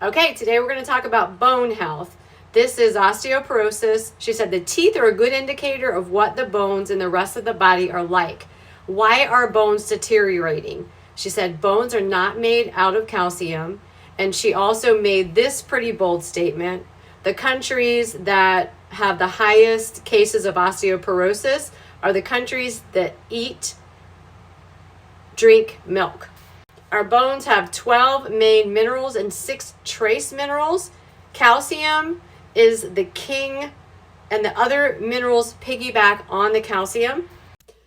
Okay, today we're going to talk about bone health. This is osteoporosis. She said the teeth are a good indicator of what the bones and the rest of the body are like. Why are bones deteriorating? She said bones are not made out of calcium. And she also made this pretty bold statement. The countries that have the highest cases of osteoporosis are the countries that drink milk. Our bones have 12 main minerals and 6 trace minerals. Calcium is the king, and the other minerals piggyback on the calcium.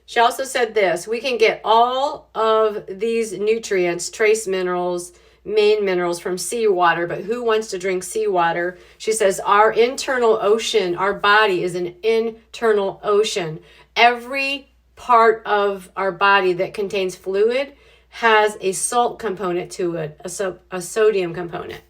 She also said this: we can get all of these nutrients, trace minerals, main minerals from seawater, but who wants to drink seawater? She says our internal ocean, our body is an internal ocean. Every part of our body that contains fluid has a salt component to it, a sodium component.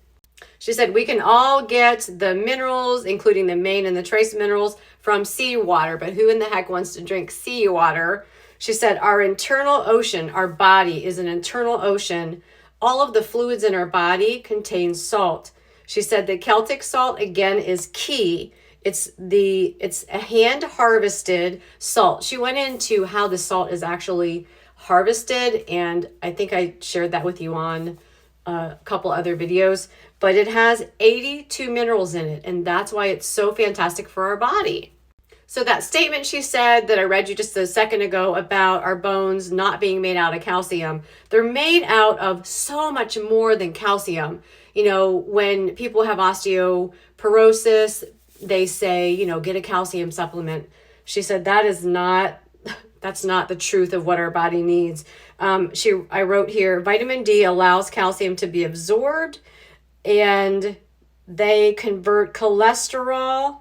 She said we can all get the minerals, including the main and the trace minerals, from seawater, but who in the heck wants to drink seawater? She said our internal ocean, our body is an internal ocean. All of the fluids in our body contain salt. She said the Celtic salt, again, is key. It's a hand harvested salt. She went into how the salt is actually harvested, and I think I shared that with you on a couple other videos, but it has 82 minerals in it, and that's why it's so fantastic for our body. So that statement she said that I read you just a second ago about our bones not being made out of calcium, they're made out of so much more than calcium. You know, when people have osteoporosis, they say, get a calcium supplement. She said that's not the truth of what our body needs. I wrote here, vitamin D allows calcium to be absorbed, and they convert cholesterol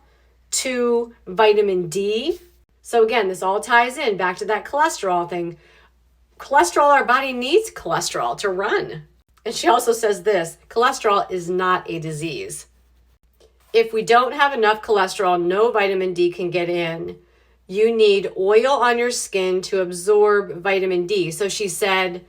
to vitamin D. So again, this all ties in back to that cholesterol thing. Cholesterol, our body needs cholesterol to run. And she also says this: cholesterol is not a disease. If we don't have enough cholesterol, no vitamin D can get in. You need oil on your skin to absorb vitamin D. So she said,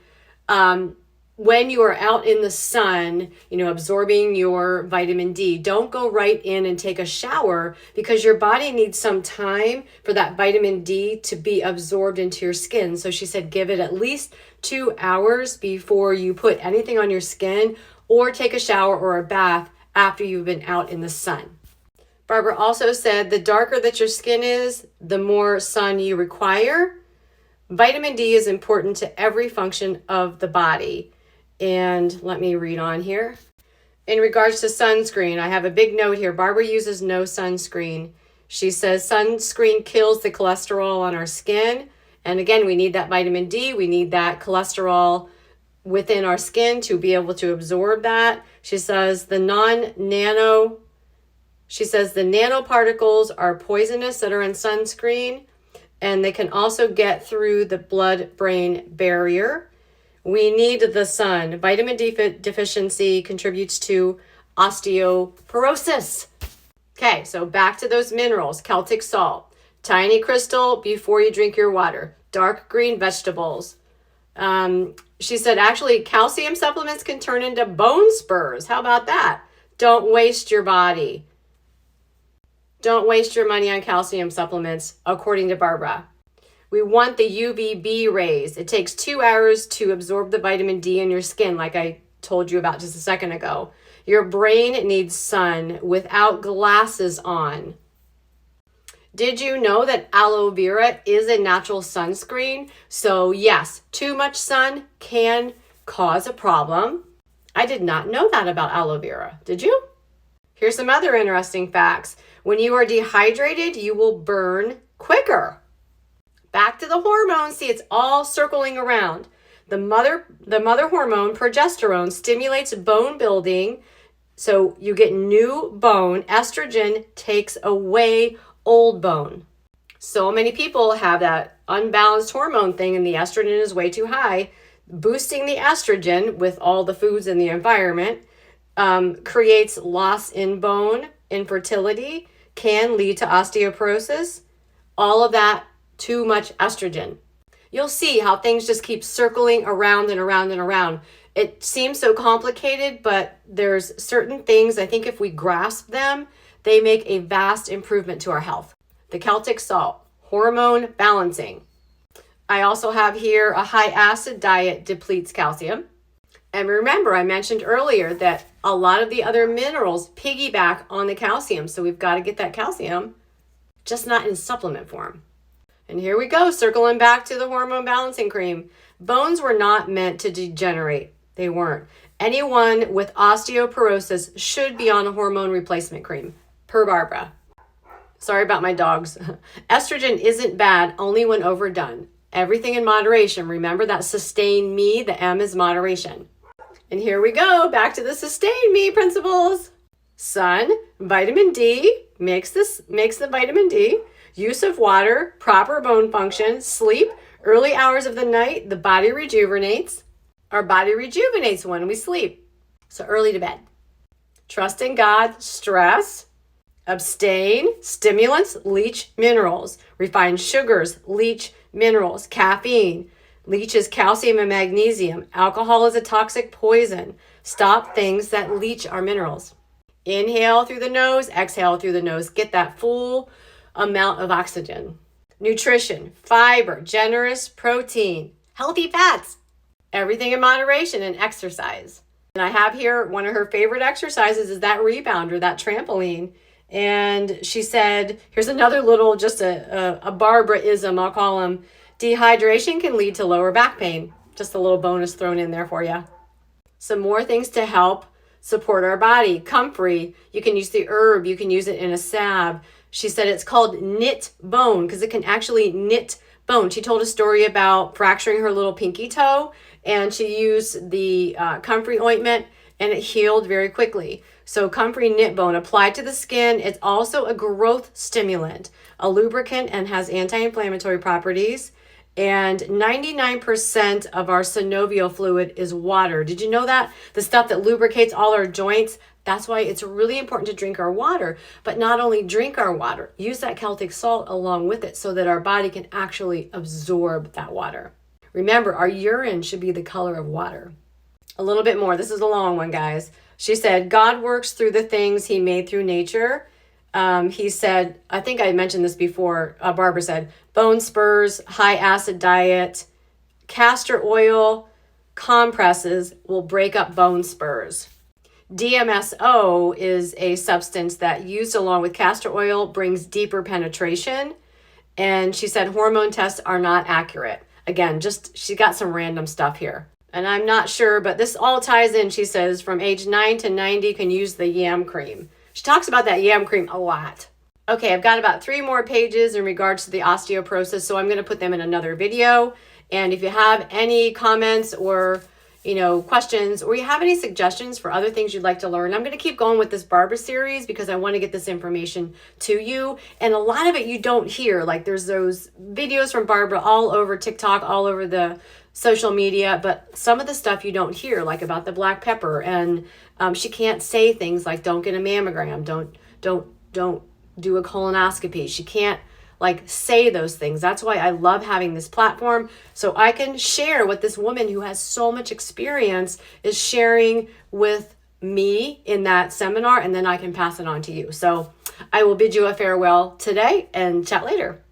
when you are out in the sun, absorbing your vitamin D, don't go right in and take a shower, because your body needs some time for that vitamin D to be absorbed into your skin. So she said, give it at least 2 hours before you put anything on your skin or take a shower or a bath after you've been out in the sun. Barbara also said the darker that your skin is, the more sun you require. Vitamin D is important to every function of the body. And let me read on here. In regards to sunscreen, I have a big note here. Barbara uses no sunscreen. She says sunscreen kills the cholesterol on our skin. And again, we need that vitamin D. We need that cholesterol within our skin to be able to absorb that. She says the nanoparticles are poisonous that are in sunscreen, and they can also get through the blood-brain barrier. We need the sun. Vitamin D deficiency contributes to osteoporosis. Okay, so back to those minerals. Celtic salt, tiny crystal before you drink your water, dark green vegetables. She said actually calcium supplements can turn into bone spurs. How about that? Don't waste your body. Don't waste your money on calcium supplements, according to Barbara. We want the UVB rays. It takes 2 hours to absorb the vitamin D in your skin, like I told you about just a second ago. Your brain needs sun without glasses on. Did you know that aloe vera is a natural sunscreen? So yes, too much sun can cause a problem. I did not know that about aloe vera. Did you? Here's some other interesting facts. When you are dehydrated, you will burn quicker. Back to the hormones. See, it's all circling around. The mother hormone, progesterone, stimulates bone building, so you get new bone. Estrogen takes away old bone. So many people have that unbalanced hormone thing, and the estrogen is way too high. Boosting the estrogen with all the foods in the environment creates loss in bone. Infertility can lead to osteoporosis. All of that, too much estrogen. You'll see how things just keep circling around and around and around. It seems so complicated, but there's certain things, I think if we grasp them, they make a vast improvement to our health. The Celtic salt, hormone balancing. I also have here a high acid diet depletes calcium. And remember, I mentioned earlier that a lot of the other minerals piggyback on the calcium. So we've got to get that calcium, just not in supplement form. And here we go, circling back to the hormone balancing cream. Bones were not meant to degenerate. They weren't. Anyone with osteoporosis should be on a hormone replacement cream, per Barbara. Sorry about my dogs. Estrogen isn't bad, only when overdone. Everything in moderation. Remember that sustain me, the M is moderation. And here we go, back to the sustain me principles. Sun, vitamin D, makes the vitamin D. Use of water, proper bone function, sleep, early hours of the night, the body rejuvenates. Our body rejuvenates when we sleep. So early to bed. Trust in God, stress, abstain, stimulants, leach minerals, refined sugars, leach minerals, caffeine, leaches calcium and magnesium. Alcohol is a toxic poison. Stop things that leach our minerals. Inhale through the nose, exhale through the nose. Get that full amount of oxygen. Nutrition, fiber, generous protein, healthy fats, everything in moderation, and exercise. And I have here one of her favorite exercises is that rebounder, that trampoline. And she said, here's another little, just a Barbara-ism, I'll call them. Dehydration can lead to lower back pain. Just a little bonus thrown in there for you. Some more things to help support our body. Comfrey, you can use the herb, you can use it in a salve. She said it's called knit bone because it can actually knit bone. She told a story about fracturing her little pinky toe and she used the comfrey ointment and it healed very quickly. So comfrey knit bone applied to the skin. It's also a growth stimulant, a lubricant, and has anti-inflammatory properties. And 99% of our synovial fluid is water. Did you know that? The stuff that lubricates all our joints. That's why it's really important to drink our water. But not only drink our water, use that Celtic salt along with it so that our body can actually absorb that water. Remember, our urine should be the color of water. A little bit more. This is a long one, guys. She said, God works through the things he made through nature. He said, I think I mentioned this before, Barbara said, bone spurs, high acid diet, castor oil compresses will break up bone spurs. DMSO is a substance that used along with castor oil brings deeper penetration. And she said hormone tests are not accurate. Again, she got some random stuff here. And I'm not sure, but this all ties in. She says from age 9 to 90 can use the yam cream. She talks about that yam cream a lot. Okay, I've got about 3 more pages in regards to the osteoporosis, so I'm going to put them in another video. And if you have any comments or questions, or you have any suggestions for other things you'd like to learn, I'm going to keep going with this Barbara series because I want to get this information to you. And a lot of it you don't hear. Like there's those videos from Barbara all over TikTok, all over the social media, but some of the stuff you don't hear, like about the black pepper, and she can't say things like don't get a mammogram, don't do a colonoscopy. She can't say those things. That's why I love having this platform, so I can share what this woman who has so much experience is sharing with me in that seminar, and then I can pass it on to you. So I will bid you a farewell today and chat later.